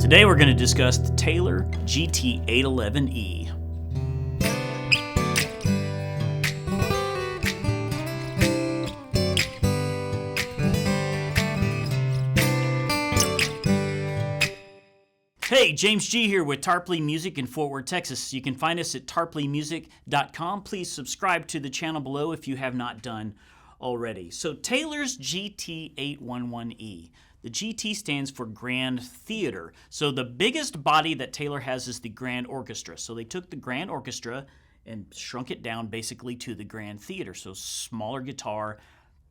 Today we're going to discuss the Taylor GT811e. Hey, James G here with Tarpley Music in Fort Worth, Texas. You can find us at tarpleymusic.com. Please subscribe to the channel below if you have not done already. So Taylor's GT811e. The GT stands for Grand Theater. So the biggest body that Taylor has is the Grand Orchestra. So they took the Grand Orchestra and shrunk it down basically to the Grand Theater. So smaller guitar,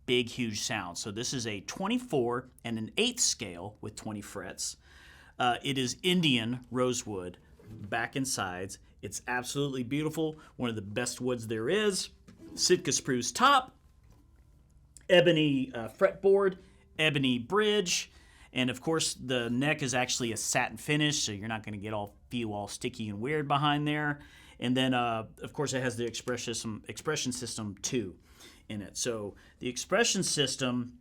big, huge sound. So this is a 24 and an 8th scale with 20 frets. It is Indian rosewood, back and sides. It's absolutely beautiful. One of the best woods there is. Sitka spruce top, ebony fretboard, ebony bridge, and of course the neck is actually a satin finish, so you're not going to feel all sticky and weird behind there. And then of course it has the expression system 2 in it. So the expression system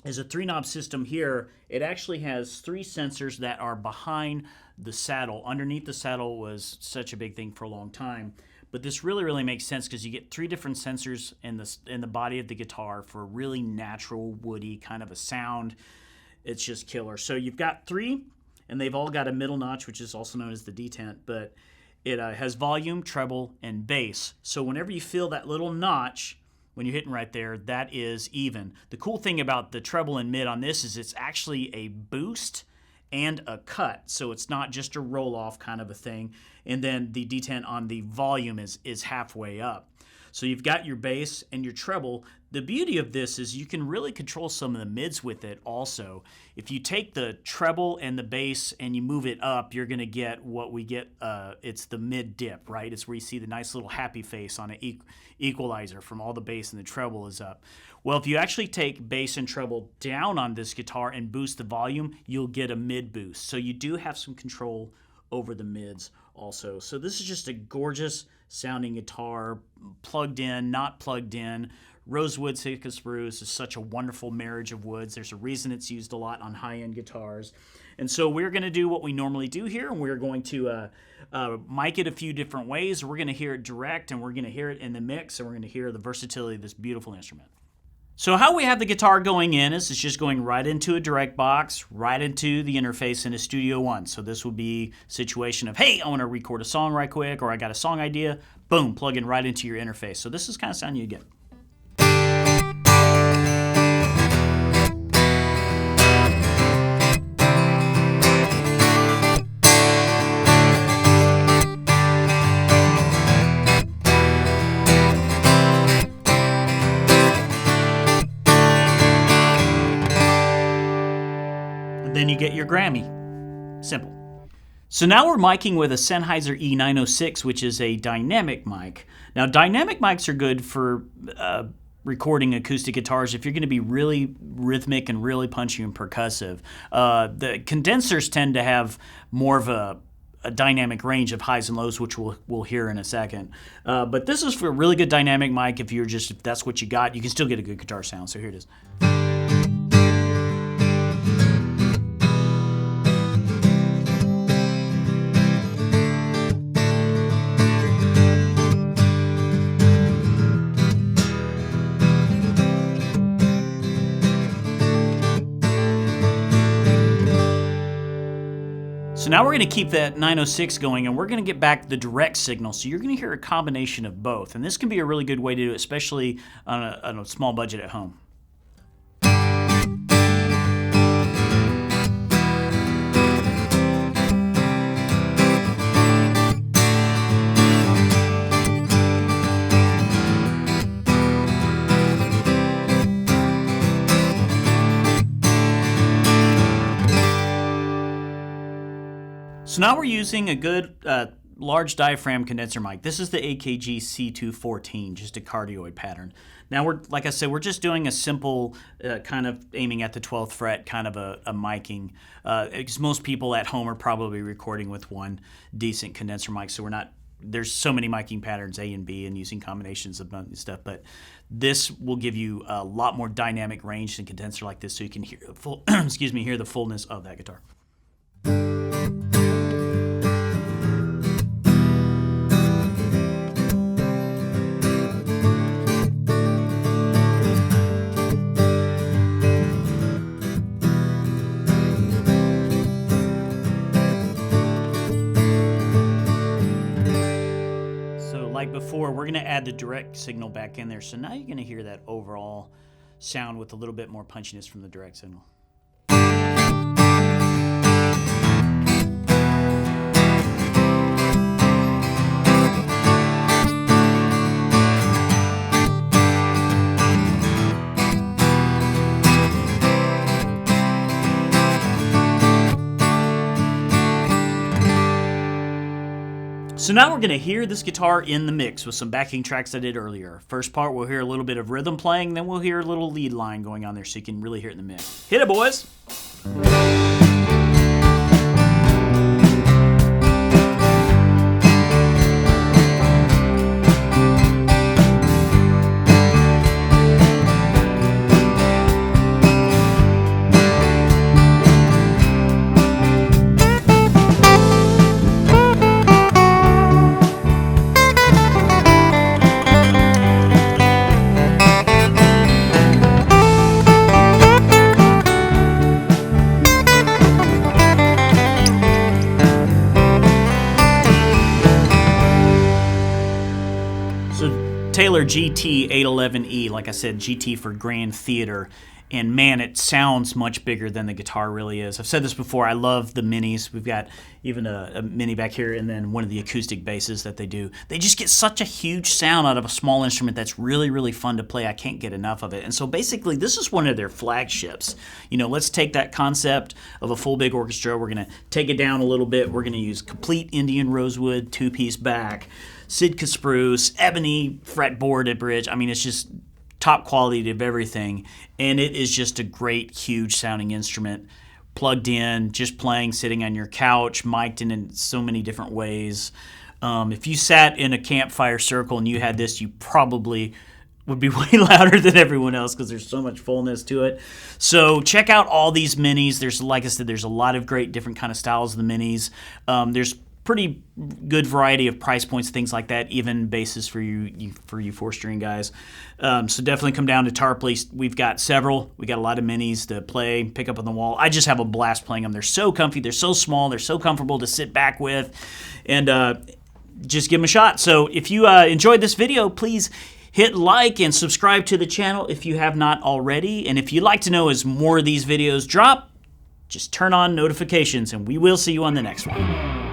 is a 3-knob system here. It actually has 3 sensors that are behind the saddle. Underneath the saddle was such a big thing for a long time. But this really makes sense because you get 3 different sensors in the body of the guitar for a really natural, woody kind of a sound. It's just killer. So you've got 3, and they've all got a middle notch, which is also known as the detent, but it has volume, treble, and bass. So whenever you feel that little notch, when you're hitting right there, that is even. The cool thing about the treble and mid on this is it's actually a boost and a cut, so it's not just a roll-off kind of a thing. And then the detent on the volume is halfway up. So you've got your bass and your treble. The beauty of this is you can really control some of the mids with it also. If you take the treble and the bass and you move it up, you're going to get what we get. It's the mid dip, right? It's where you see the nice little happy face on an equalizer from all the bass and the treble is up. Well, if you actually take bass and treble down on this guitar and boost the volume, you'll get a mid boost. So you do have some control over the mids also. So this is just a gorgeous sounding guitar, plugged in, not plugged in. Rosewood, Sitka spruce is such a wonderful marriage of woods. There's a reason it's used a lot on high-end guitars. And so we're going to do what we normally do here, and we're going to mic it a few different ways. We're going to hear it direct, and we're going to hear it in the mix, and we're going to hear the versatility of this beautiful instrument. So how we have the guitar going in is it's just going right into a direct box, right into the interface in a Studio One. So this would be a situation of, hey, I want to record a song right quick, or I got a song idea, boom, plug in right into your interface. So this is kind of sound you get. Then you get your Grammy. Simple. So now we're miking with a Sennheiser E906, which is a dynamic mic. Now, dynamic mics are good for recording acoustic guitars if you're going to be really rhythmic and really punchy and percussive. The condensers tend to have more of a dynamic range of highs and lows, which we'll hear in a second. But this is for a really good dynamic mic. If that's what you got, you can still get a good guitar sound. So here it is. So now we're going to keep that 906 going, and we're going to get back the direct signal. So you're going to hear a combination of both. And this can be a really good way to do it, especially on a small budget at home. So now we're using a good large diaphragm condenser mic. This is the AKG C214, just a cardioid pattern. Now like I said, we're just doing a simple kind of aiming at the 12th fret kind of a miking. Because most people at home are probably recording with one decent condenser mic, so there's so many miking patterns, A and B, and using combinations of stuff, but this will give you a lot more dynamic range than condenser like this, so you can hear the full, hear the fullness of that guitar. before, we're going to add the direct signal back in there. So now you're going to hear that overall sound with a little bit more punchiness from the direct signal. So now we're going to hear this guitar in the mix with some backing tracks I did earlier. First part, we'll hear a little bit of rhythm playing, then we'll hear a little lead line going on there so you can really hear it in the mix. Hit it, boys! Taylor GT811e, like I said, GT for Grand Theater, and man, it sounds much bigger than the guitar really is. I've said this before, I love the minis. We've got even a mini back here and then one of the acoustic basses that they do. They just get such a huge sound out of a small instrument that's really, really fun to play. I can't get enough of it. And so basically, this is one of their flagships. You know, let's take that concept of a full big orchestra. We're going to take it down a little bit. We're going to use complete Indian rosewood two-piece back, Sitka spruce, ebony fretboard at bridge. I mean, it's just top quality of everything, and it is just a great, huge sounding instrument. Plugged in, just playing, sitting on your couch, mic'd in so many different ways. If you sat in a campfire circle and you had this, you probably would be way louder than everyone else because there's so much fullness to it. So check out all these minis. There's, like I said, there's a lot of great different kind of styles of the minis. There's pretty good variety of price points, things like that, even basses for you 4-string guys. So definitely come down to Tarpley. We've got several. We got a lot of minis to play, pick up on the wall. I just have a blast playing them. They're so comfy. They're so small. They're so comfortable to sit back with, and just give them a shot. So if you enjoyed this video, please hit like and subscribe to the channel if you have not already. And if you'd like to know as more of these videos drop, just turn on notifications, and we will see you on the next one.